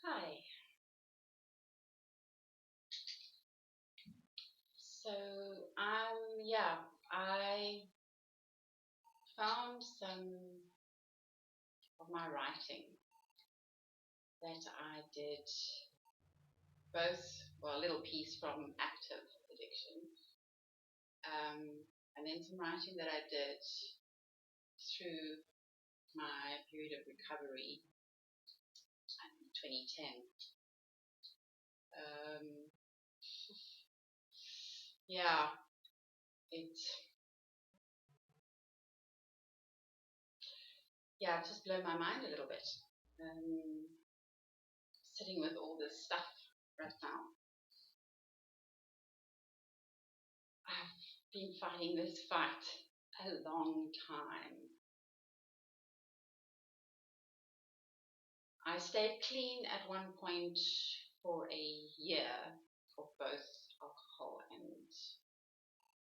Hi. So, yeah, I found some of my writing that I did both, well, a little piece from active addiction, um, and then some writing that I did through my period of recovery in 2010. Um, yeah, it, it just blew my mind a little bit. Um, Sitting with all this stuff right now. I've been fighting this fight a long time. I stayed clean at one point for a year of both alcohol and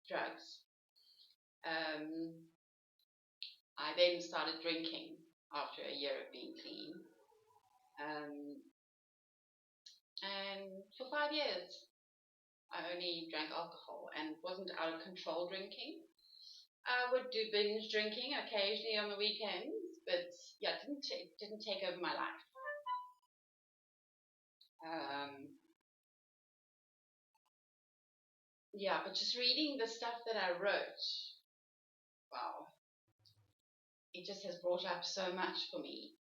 drugs. Um, I then started drinking after a year of being clean. Um, and for 5 years, I only drank alcohol and wasn't out of control drinking. I would do binge drinking occasionally on the weekends, but yeah, it didn't take over my life. Um, yeah, but just reading the stuff that I wrote, wow, it just has brought up so much for me.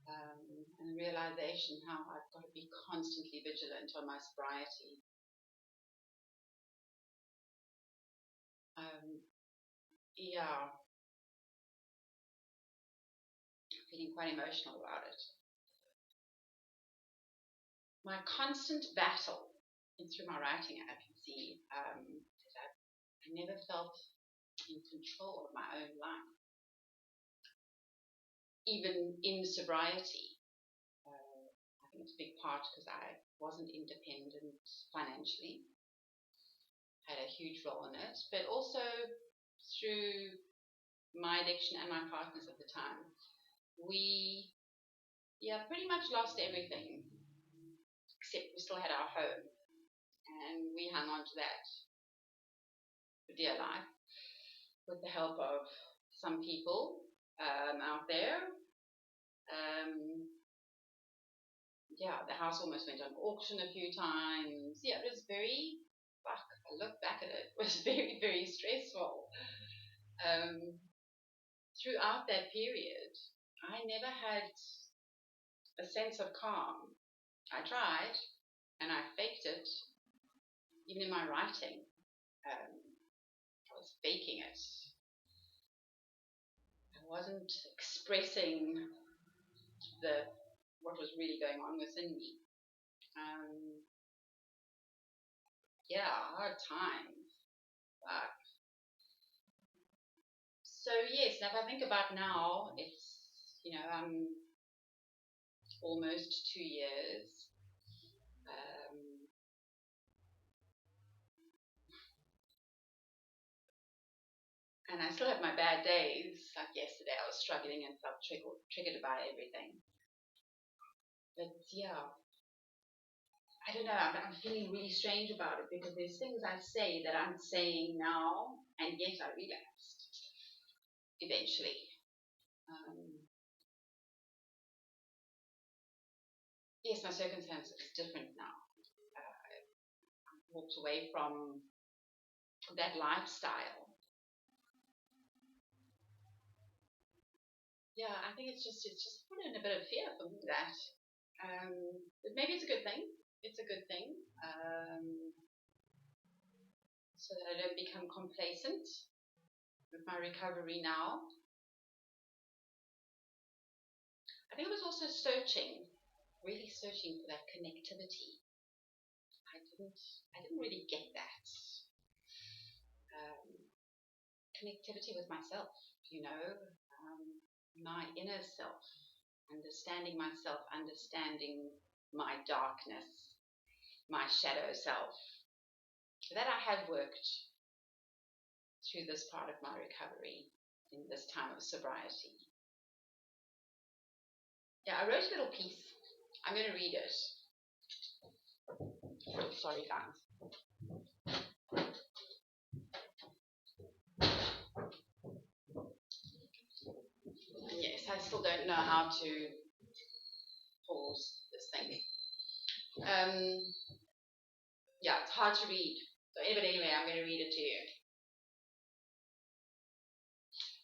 And the realization how I've got to be constantly vigilant on my sobriety. Um, yeah, feeling quite emotional about it. My constant battle, and through my writing, I can see that I never felt in control of my own life, even in sobriety. I think it's a big part because I wasn't independent financially, had a huge role in it, but also through my addiction and my partners at the time, we, pretty much lost everything, except we still had our home, and we hung on to that for dear life with the help of some people out there. Um, the house almost went on auction a few times. Yeah, it was very, I look back at it, it was very, very stressful. Um, Throughout that period, I never had a sense of calm. I tried and I faked it, even in my writing. Um, I was faking it. I wasn't expressing the what was really going on within me. Um, Hard times. But so yes, now if I think about now, it's almost 2 years. Um, and I still have my bad days. Like yesterday, I was struggling and felt triggered by everything. But yeah, I don't know. I'm feeling really strange about it because there's things I say that I'm saying now, and yet I relapsed eventually. Um, yes, my circumstances is different now. I walked away from that lifestyle. Yeah, I think it's just put in a bit of fear for me that. But maybe it's a good thing. It's a good thing. So that I don't become complacent with my recovery now. I think I was also really searching for that connectivity. I didn't really get that um, connectivity with myself. You know, my inner self, understanding myself, understanding my darkness, my shadow self. That I have worked through this part of my recovery in this time of sobriety. Yeah, I wrote a little piece I'm going to read it. Sorry, guys. Yes, I still don't know how to pause this thing. Yeah, it's hard to read. So, but anyway, I'm going to read it to you.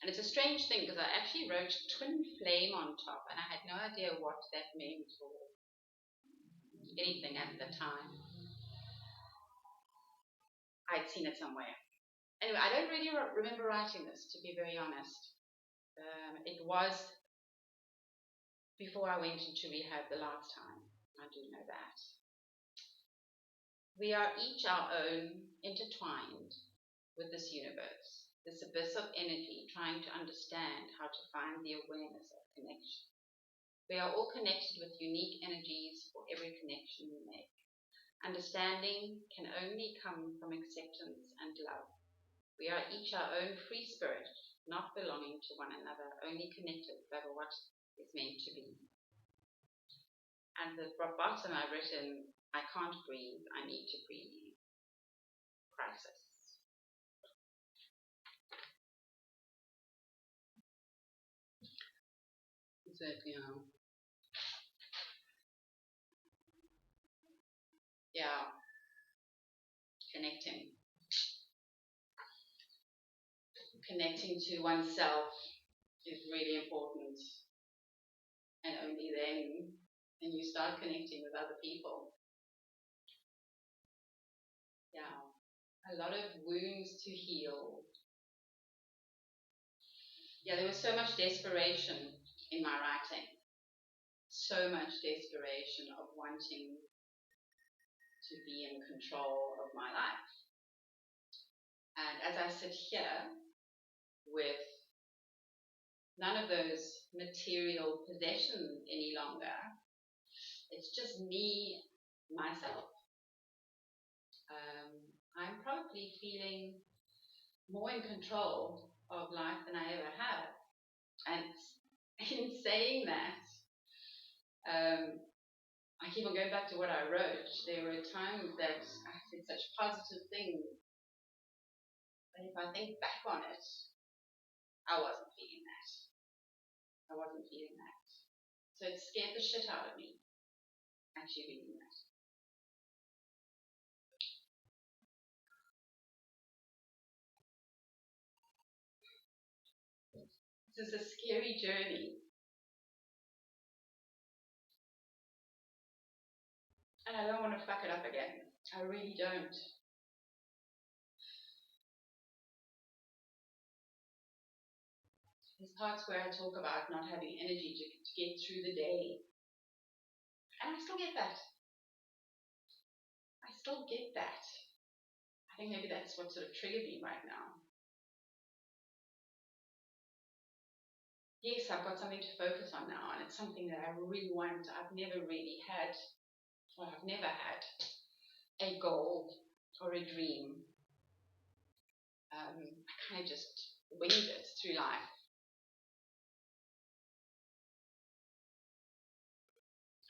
And it's a strange thing because I actually wrote twin flame on top, and I had no idea what that meant or anything at the time. I'd seen it somewhere. Anyway, I don't really remember writing this, to be very honest. It was before I went into rehab the last time. I do know that. We are each our own, intertwined with this universe, this abyss of energy, trying to understand how to find the awareness of connection. We are all connected with unique energies for every connection we make. Understanding can only come from acceptance and love. We are each our own free spirit, not belonging to one another, only connected by what is meant to be. And at the bottom I've written, I can't breathe, I need to breathe. Crisis. So, yeah, connecting. Connecting to oneself is really important. And only then can you start connecting with other people. Yeah, a lot of wounds to heal. Yeah, there was so much desperation in my writing. So much desperation of wanting to be in control of my life. And as I sit here with none of those material possessions any longer, it's just me, myself. I'm probably feeling more in control of life than I ever have. And in saying that, I keep on going back to what I wrote. There were times that I said such positive things, but if I think back on it, I wasn't feeling that. I wasn't feeling that. So it scared the shit out of me, actually reading that. This is a scary journey. And I don't want to fuck it up again. I really don't. There's parts where I talk about not having energy to get through the day. And I still get that. I still get that. I think maybe that's what sort of triggered me right now. Yes, I've got something to focus on now, and it's something that I really want. I've never really had, or I've never had, a goal or a dream. I kind of just winged it through life.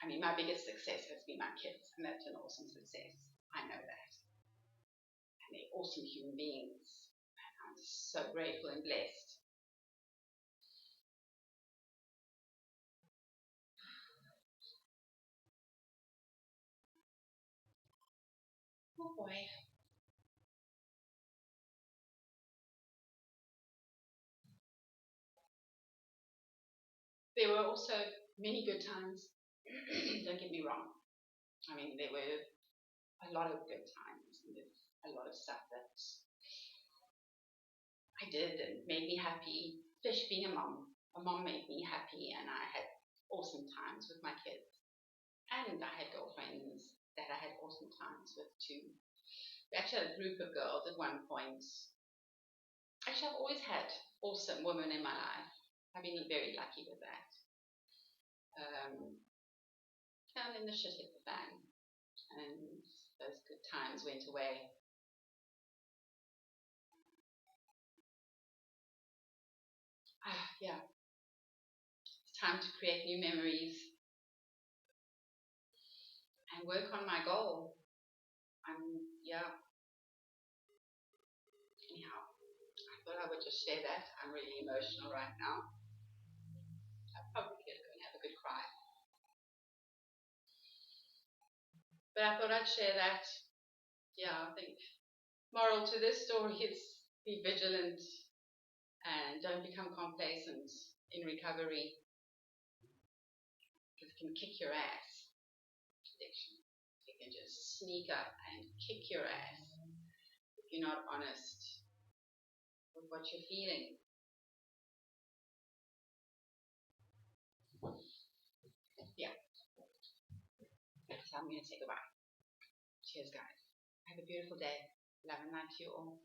I mean, my biggest success has been my kids, and that's an awesome success. I know that. And they're awesome human beings. I'm so grateful and blessed. Oh boy. There were also many good times. Don't get me wrong. I mean, there were a lot of good times, and there's a lot of stuff that I did and made me happy. Especially being a mom made me happy, and I had awesome times with my kids. And I had girlfriends that I had awesome times with too. We actually had a group of girls at one point. Actually, I've always had awesome women in my life. I've been very lucky with that. And then the shit hit the fan, and those good times went away. Yeah, it's time to create new memories. work on my goal. Anyhow, I thought I would just share that. I'm really emotional right now. I'm probably going to have a good cry. But I thought I'd share that. I think moral to this story is be vigilant and don't become complacent in recovery, because it can kick your ass. Addiction. It can just sneak up and kick your ass if you're not honest with what you're feeling. So I'm going to say goodbye. Cheers, guys. Have a beautiful day. Love and light to you all.